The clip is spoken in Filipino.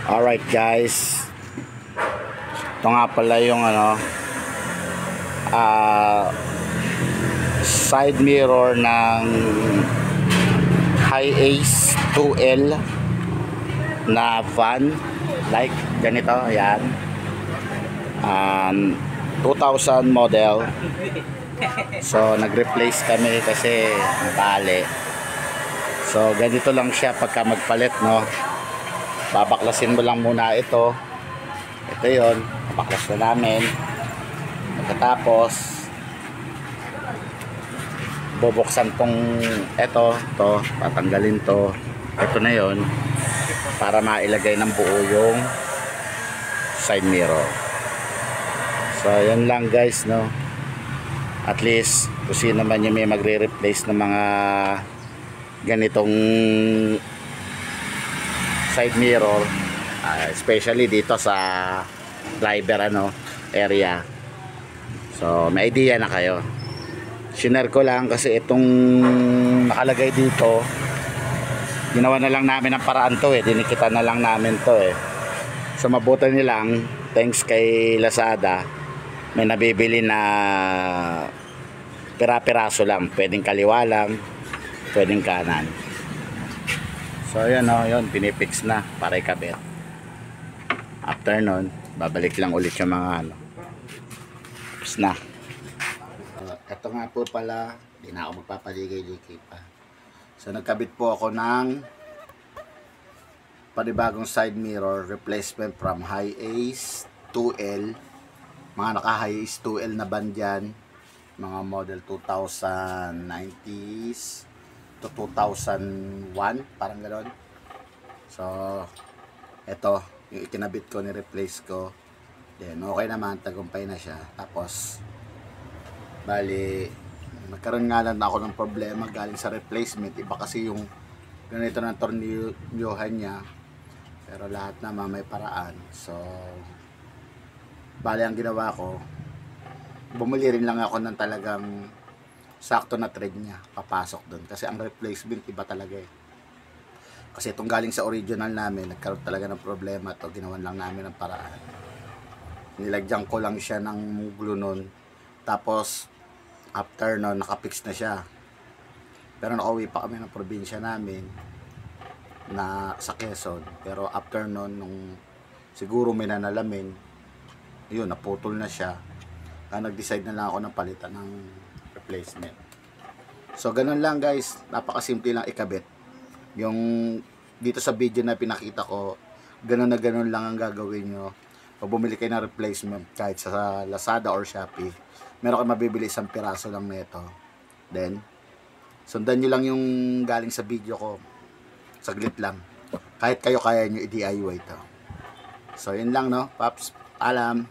Alright guys, ito nga pala yung side mirror ng Hi-Ace 2L na van, like ganito, yan, 2000 model. So nag-replace kami kasi bali. So ganito lang siya pagka magpalit, no. Babaklasin mo lang muna ito. Ito yon, babaklas na namin. Pagkatapos bubuksan tong ito, tatanggalin to. Ito na yon para mailagay ng buo yung side mirror. So yan lang guys, no. At least kung sino man yung may magre-replace ng mga ganitong side mirror, especially dito sa driver area. So may idea na kayo. Share ko lang kasi itong nakalagay dito, ginawa na lang namin ang paraan to, dinikita na lang namin to. So mabuti nilang, thanks kay Lazada, may nabibili na pira-piraso lang, pwedeng kaliwa lang, pwedeng kanan. So yun, yun, pinipix na para ikabit. After nun, babalik lang ulit yung mga tapos na. Ito nga po pala, di na ako magpapaligay-ligay pa. So nagkabit po ako ng panibagong side mirror replacement from Hi-Ace 2L. Mga naka-Hi-Ace 2L na van dyan, mga model 2090s to 2001, parang gano'n. So eto yung ikinabit ko, ni-replace ko, then okay naman, tagumpay na siya. Tapos bali nagkaroon nga lang ako ng problema galing sa replacement. Iba kasi yung ganito ng tornilyohan niya, pero lahat naman may paraan. So bali ang ginawa ko, bumili rin lang ako ng talagang sakto na thread niya, papasok doon. Kasi ang replacement iba talaga Kasi itong galing sa original namin, nagkaroon talaga ng problema to. Ginawan lang namin ng paraan. Nilagyan ko lang siya ng glue nun. Tapos after nun, nakapix na siya. Pero nakauwi pa kami ng probinsya namin na sa Quezon. Pero after nun, nung siguro may nanalamin, yun, naputol na siya. Kaya nag-decide na lang ako ng palitan ng replacement. So ganun lang guys, napakasimple lang ikabit. Yung dito sa video na pinakita ko, ganun na ganun lang ang gagawin nyo. Pag bumili kayo ng replacement, kahit sa Lazada or Shopee, meron kayo mabibili isang piraso lang nito. Then sundan nyo lang yung galing sa video ko, saglit lang. Kahit kayo kaya nyo i-DIY to. So yun lang, no Paps, alam.